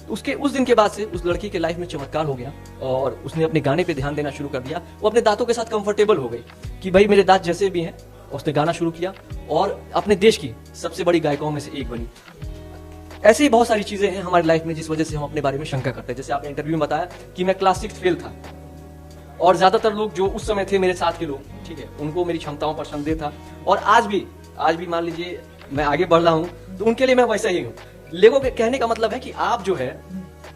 S2: उस दिन के बाद से उस लड़की के लाइफ में चमत्कार हो गया और उसने अपने गाने पे ध्यान देना शुरू कर दिया। वो अपने दांतों के साथ कंफर्टेबल हो गई कि भाई मेरे दांत जैसे भी हैं, उसने गाना शुरू किया और अपने देश की सबसे बड़ी गायिकाओं में से एक बनी। ऐसे ही बहुत सारी चीजें हैं हमारी लाइफ में जिस वजह से हम अपने बारे में शंका करते हैं। जैसे आपने इंटरव्यू में बताया कि मैं क्लास 6 फेल था और ज्यादातर लोग जो उस समय थे मेरे साथ के लोग, ठीक है, उनको मेरी क्षमताओं पर संदेह था, और आज भी मान लीजिए मैं आगे बढ़ रहा हूं तो उनके लिए मैं वैसा ही हूं। लोगों के कहने का मतलब है कि आप जो है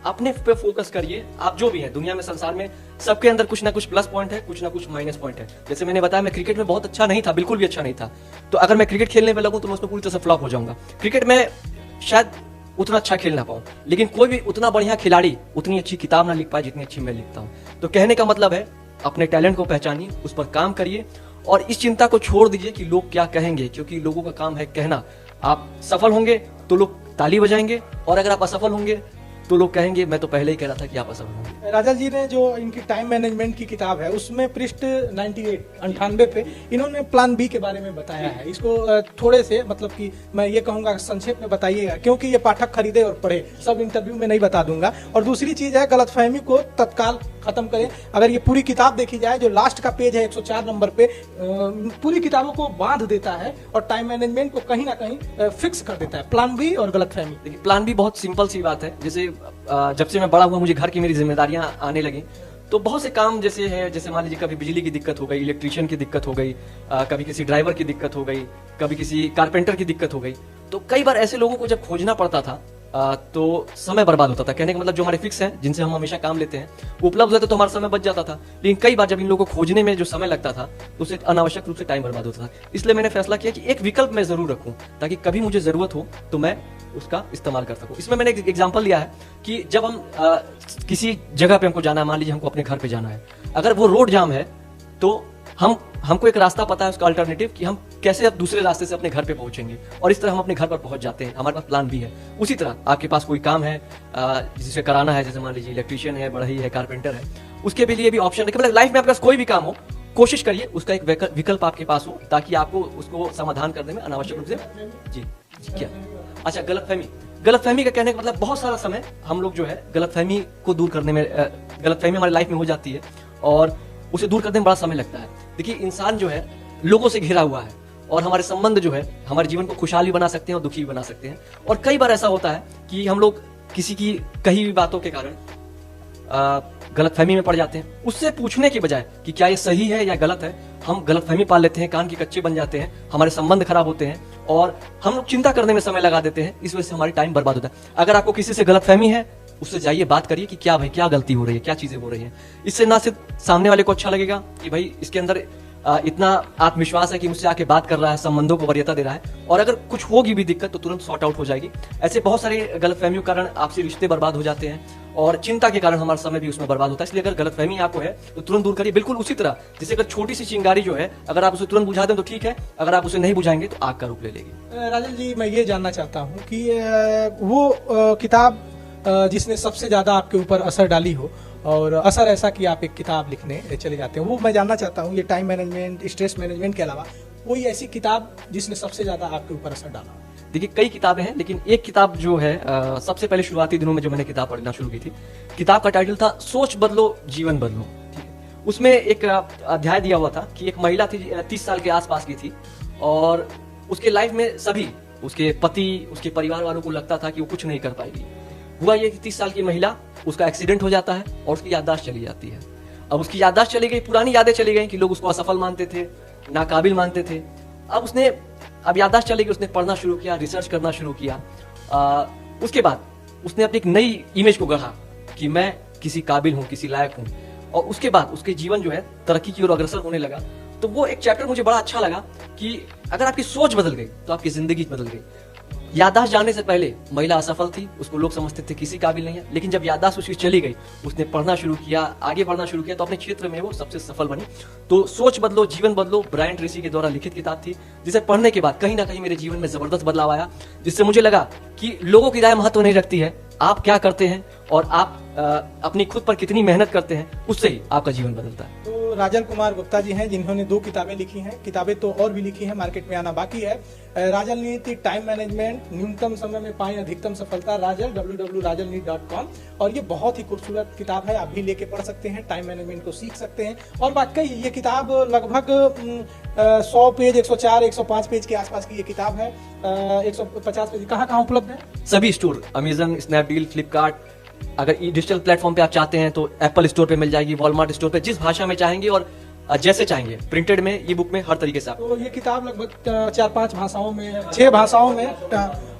S2: अपने पे फोकस करिए। आप जो भी है दुनिया में, संसार में, सबके अंदर कुछ ना कुछ प्लस पॉइंट है, कुछ ना कुछ माइनस पॉइंट है। जैसे मैंने बताया मैं क्रिकेट में बहुत अच्छा नहीं था, बिल्कुल भी अच्छा नहीं था, तो अगर मैं क्रिकेट खेलने में लगूं तो मैं उसमें पूरी तरह से फ्लॉप हो जाऊंगा। क्रिकेट में शायद उतना अच्छा खेल ना पाऊं, लेकिन कोई भी उतना बढ़िया खिलाड़ी उतनी अच्छी किताब ना लिख पाए जितनी अच्छी मैं लिखता हूं। तो कहने का मतलब है अपने टैलेंट को पहचानिए, उस पर काम करिए और इस चिंता को छोड़ दीजिए कि लोग क्या कहेंगे, क्योंकि लोगों का काम है कहना। आप सफल होंगे तो लोग ताली बजाएंगे और अगर आप असफल होंगे तो लोग कहेंगे मैं तो पहले ही कह रहा था कि आप असफल होंगे।
S1: राजल जी ने जो इनकी टाइम मैनेजमेंट की किताब है उसमें पृष्ठ 98 पे इन्होंने प्लान बी के बारे में बताया है। इसको थोड़े से मतलब कि मैं ये कहूंगा संक्षेप में बताइएगा, क्योंकि ये पाठक खरीदे और पढ़े, सब इंटरव्यू में नहीं बता दूंगा। और दूसरी चीज है गलतफहमी को तत्काल खत्म करें। अगर ये पूरी किताब देखी जाए, जो लास्ट का पेज है 104 नंबर पे, पूरी किताबों को बांध देता है और टाइम मैनेजमेंट को कहीं ना कहीं फिक्स कर देता है। प्लान बी और गलतफहमी।
S2: देखिए, प्लान बी बहुत सिंपल सी बात है। जैसे जब से मैं बड़ा हुआ, मुझे घर की मेरी जिम्मेदारियां आने लगी, तो बहुत से काम जैसे है, जैसे मान लीजिए कभी बिजली की दिक्कत हो गई, इलेक्ट्रिशियन की दिक्कत हो गई, कभी किसी ड्राइवर की दिक्कत हो गई, कभी किसी कारपेंटर की दिक्कत हो गई, तो कई बार ऐसे लोगों को जब खोजना पड़ता था तो समय बर्बाद होता था। कहने का मतलब जो हमारे फिक्स हैं, जिनसे हम हमेशा काम लेते हैं, वो उपलब्ध होते तो हमारा समय बच जाता था। लेकिन कई बार जब इन लोगों को खोजने में जो समय लगता था तो उससे अनावश्यक रूप से टाइम बर्बाद होता था। इसलिए मैंने फैसला किया कि एक विकल्प मैं जरूर रखूं, ताकि कभी मुझे जरूरत हो तो मैं उसका इस्तेमाल कर सकूं। इसमें मैंने एक एग्जांपल लिया है कि जब हम किसी जगह पे हमको जाना है, मान लीजिए हमको अपने घर पे जाना है, अगर वो रोड जाम है तो हमको एक रास्ता पता है उसका अल्टरनेटिव, कि हम कैसे अब दूसरे रास्ते से अपने घर पे पहुंचेंगे, और इस तरह हम अपने घर पर पहुंच जाते हैं। हमारे पास प्लान भी है। उसी तरह आपके पास कोई काम है जिसे कराना है, जैसे मान लीजिए इलेक्ट्रिशियन है, बढ़ई है, कारपेंटर है, उसके भी लिए भी ऑप्शन रखें। मतलब लाइफ में आपके पास कोई भी काम हो, कोशिश करिए उसका एक विकल्प आपके पास हो, ताकि आपको उसको समाधान करने में अनावश्यक रूप से जी क्या। अच्छा, गलतफहमी का कहने का मतलब बहुत सारा समय हम लोग जो है गलतफहमी को दूर करने में, गलतफहमी हमारी लाइफ में हो जाती है और उसे दूर करने में बड़ा समय लगता है। देखिए, इंसान जो है लोगों से घिरा हुआ है, और हमारे संबंध जो है हमारे जीवन को खुशहाल भी बना सकते हैं और दुखी भी बना सकते हैं। और कई बार ऐसा होता है कि हम लोग किसी की कही हुई बातों के कारण गलतफहमी में पड़ जाते हैं। उससे पूछने के बजाय कि क्या ये सही है या गलत है, हम गलतफहमी पाल लेते हैं, कान के कच्चे बन जाते हैं, हमारे संबंध खराब होते हैं और हम लोग चिंता करने में समय लगा देते हैं। इस वजह से हमारी टाइम बर्बाद होता है। अगर आपको किसी से गलतफहमी है, उससे जाइए, बात करिए कि क्या भाई, क्या गलती हो रही है, क्या चीजें हो रही हैं। इससे ना सिर्फ सामने वाले को अच्छा लगेगा कि भाई इसके अंदर इतना आत्मविश्वास है कि मुझसे आके बात कर रहा है, संबंधों को वरीयता दे रहा है, और अगर कुछ होगी भी दिक्कत तो तुरंत सॉर्ट आउट हो जाएगी। ऐसे बहुत सारे गलतफहमियों के कारण आपसे रिश्ते बर्बाद हो जाते हैं और चिंता के कारण हमारा समय भी उसमें बर्बाद होता है। इसलिए अगर गलतफहमी आपको है तो तुरंत दूर करिए। बिल्कुल उसी तरह जैसे अगर छोटी सी चिंगारी जो है, अगर आप उसे तुरंत बुझा दें तो ठीक है, अगर आप उसे नहीं बुझाएंगे तो आग का रूप ले लेगी।
S1: राजन जी, मैं ये जानना चाहता हूँ कि वो किताब जिसने सबसे ज्यादा आपके ऊपर असर डाली हो, और असर ऐसा कि आप एक किताब लिखने चले जाते हैं, वो मैं जानना चाहता हूँ। ये टाइम मैनेजमेंट, स्ट्रेस मैनेजमेंट के अलावा कोई ऐसी किताब जिसने सबसे ज्यादा आपके ऊपर असर डाला?
S2: देखिए, कई किताबें हैं, लेकिन एक किताब जो है सबसे पहले शुरुआती दिनों में जो मैंने किताब पढ़ना शुरू की थी, किताब का टाइटल था सोच बदलो जीवन बदलो। उसमें एक अध्याय दिया हुआ था कि एक महिला थी, 30 साल के आसपास की थी, और उसके लाइफ में सभी, उसके पति, उसके परिवार वालों को लगता था कि वो कुछ नहीं कर पाएगी। हुआ ये कि 30 साल की महिला, उसका एक्सीडेंट हो जाता है और उसकी याददाश्त चली जाती है। अब उसकी याददाश्त चली गई, पुरानी यादें चली गई कि लोग उसको असफल मानते थे, नाकाबिल मानते थे। अब याददाश्त चली गई, उसने पढ़ना शुरू किया, रिसर्च करना शुरू किया। उसके बाद उसने अपनी एक नई इमेज को गढ़ा कि मैं किसी काबिल हूँ, किसी लायक हूँ, और उसके बाद उसके जीवन जो है तरक्की की ओर अग्रसर होने लगा। तो वो एक चैप्टर मुझे बड़ा अच्छा लगा कि अगर आपकी सोच बदल गई तो आपकी जिंदगी बदल गई। याददाश्त जाने से पहले महिला असफल थी, उसको लोग समझते थे किसी काबिल नहीं है, लेकिन जब याददाश्त उसकी चली गई, उसने पढ़ना शुरू किया, आगे बढ़ना शुरू किया, तो अपने क्षेत्र में वो सबसे सफल बनी। तो सोच बदलो जीवन बदलो ब्रायन ट्रेसी के द्वारा लिखित किताब थी, जिसे पढ़ने के बाद कहीं ना कहीं मेरे जीवन में जबरदस्त बदलाव आया, जिससे मुझे लगा कि लोगों की राय महत्व नहीं रखती है, आप क्या करते हैं और आप अपनी खुद पर कितनी मेहनत करते हैं, उससे ही आपका जीवन बदलता है।
S1: तो राजल कुमार गुप्ता जी हैं, जिन्होंने 2 किताबें लिखी हैं। किताबें तो और भी लिखी हैं, मार्केट में आना बाकी है। राजल नीति, टाइम मैनेजमेंट, न्यूनतम समय में पाएं अधिकतम सफलता, राजल www.rajalneet.com। और ये बहुत ही खूबसूरत किताब है, आप भी लेके पढ़ सकते हैं, टाइम मैनेजमेंट को सीख सकते हैं। और वाकई ये किताब लगभग 100 पेज, 104, 105 पेज के आसपास की ये किताब है। 150 पेज कहाँ उपलब्ध है?
S2: सभी स्टोर, अमेजन, स्नैपडील, फ्लिपकार्ट, अगर डिजिटल प्लेटफॉर्म पे आप चाहते हैं तो एप्पल स्टोर पे मिल जाएगी, वॉलमार्ट स्टोर पे, जिस भाषा में चाहेंगे और जैसे चाहेंगे, प्रिंटेड में, ई बुक में, हर तरीके से आप।
S1: तो ये किताब लगभग 4-5 भाषाओं में, 6 भाषाओं में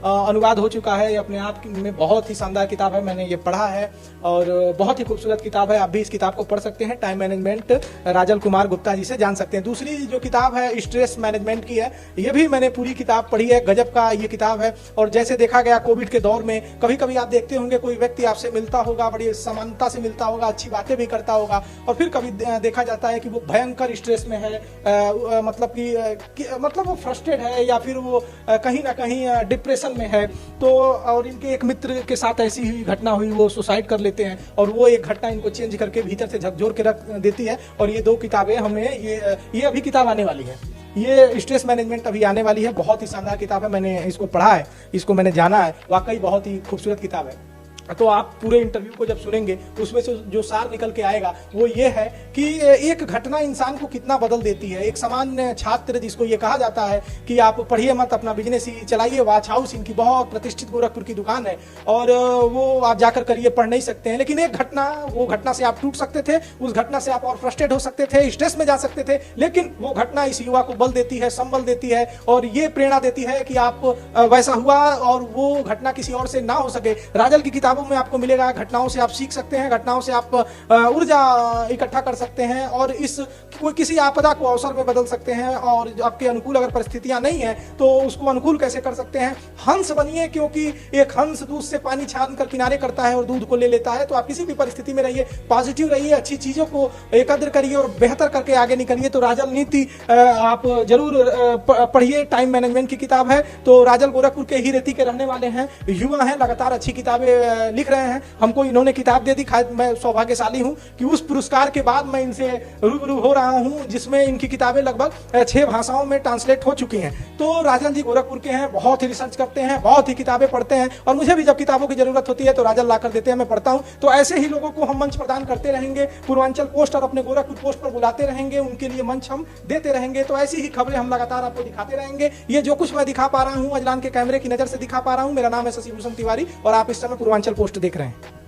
S1: अनुवाद हो चुका है। ये अपने आप में बहुत ही शानदार किताब है, मैंने ये पढ़ा है और बहुत ही खूबसूरत किताब है। आप भी इस किताब को पढ़ सकते हैं। टाइम मैनेजमेंट राजल कुमार गुप्ता जी से जान सकते हैं। दूसरी जो किताब है स्ट्रेस मैनेजमेंट की है, ये भी मैंने पूरी किताब पढ़ी है, गजब का ये किताब है। और जैसे देखा गया कोविड के दौर में, कभी कभी आप देखते होंगे कोई व्यक्ति आपसे मिलता होगा, बड़ी समानता से मिलता होगा, अच्छी बातें भी करता होगा, और फिर कभी देखा जाता है कि वो भयंकर स्ट्रेस में है, मतलब वो फ्रस्ट्रेट है, या फिर वो कहीं ना कहीं डिप्रेशन डिप्रेशन में है। तो और इनके एक मित्र के साथ ऐसी ही घटना हुई, वो सुसाइड कर लेते हैं और वो एक घटना इनको चेंज करके भीतर से झकझोर के रख देती है। और ये 2 किताबें हमें ये अभी किताब आने वाली है, ये स्ट्रेस मैनेजमेंट अभी आने वाली है। बहुत ही शानदार किताब है, मैंने इसको पढ़ा है, इसको मैंने जाना है, वाकई बहुत ही खूबसूरत किताब है। तो आप पूरे इंटरव्यू को जब सुनेंगे तो उसमें से जो सार निकल के आएगा वो ये है कि एक घटना इंसान को कितना बदल देती है। एक सामान्य छात्र जिसको ये कहा जाता है कि आप पढ़िए मत, अपना बिजनेस ही चलाइए, वॉच हाउस इनकी बहुत प्रतिष्ठित गोरखपुर की दुकान है और वो आप जाकर करिए, पढ़ नहीं सकते हैं। लेकिन एक घटना, वो घटना से आप टूट सकते थे, उस घटना से आप और फ्रस्ट्रेट हो सकते थे, स्ट्रेस में जा सकते थे, लेकिन वो घटना इस युवा को बल देती है, संबल देती है और ये प्रेरणा देती है कि आप वैसा हुआ और वो घटना किसी और से ना हो सके। राजल की किताबों में आपको मिलेगा, घटनाओं से आप सीख सकते हैं, घटनाओं से आप ऊर्जा इकट्ठा कर सकते हैं और इस कोई किसी आपदा को अवसर में बदल सकते हैं। और आपके अनुकूल अगर परिस्थितियां नहीं है तो उसको अनुकूल कैसे कर सकते हैं। हंस बनिए, क्योंकि एक हंस दूध से पानी छान कर किनारे करता है और दूध को ले लेता है। तो आप किसी भी परिस्थिति में रहिए, पॉजिटिव रहिए, अच्छी चीजों को एकत्र करिए और बेहतर करके आगे निकलिए। तो राजल नीति आप जरूर पढ़िए, टाइम मैनेजमेंट की किताब है। तो राजल गोरखपुर के ही रेती के रहने वाले हैं, युवा हैं, लगातार अच्छी किताबें लिख रहे हैं। हमको इन्होंने किताब दे दी, मैं सौभाग्यशाली हूं कि उस पुरस्कार के बाद मैं इनसे रूबरू हो रहा हूं, जिसमें इनकी किताबें लगभग 6 भाषाओं में ट्रांसलेट हो चुकी हैं। तो राजल जी गोरखपुर के हैं, बहुत ही रिसर्च करते हैं, बहुत ही किताबें पढ़ते हैं और मुझे भी जब किताबों की जरूरत होती है तो राजल लाकर देते हैं, मैं पढ़ता हूं। तो ऐसे ही लोगों को हम मंच प्रदान करते रहेंगे, पूर्वांचल पोस्ट और अपने गोरखपुर पोस्ट पर बुलाते रहेंगे, उनके लिए मंच हम देते रहेंगे। तो ऐसी ही खबरें हम लगातार आपको दिखाते रहेंगे। ये जो कुछ मैं दिखा पा रहा हूं अजलान के कैमरे की नजर से दिखा पा रहा हूं। मेरा नाम है शशि भूषण तिवारी और आप इस समय पूर्वांचल पोस्ट देख रहे हैं।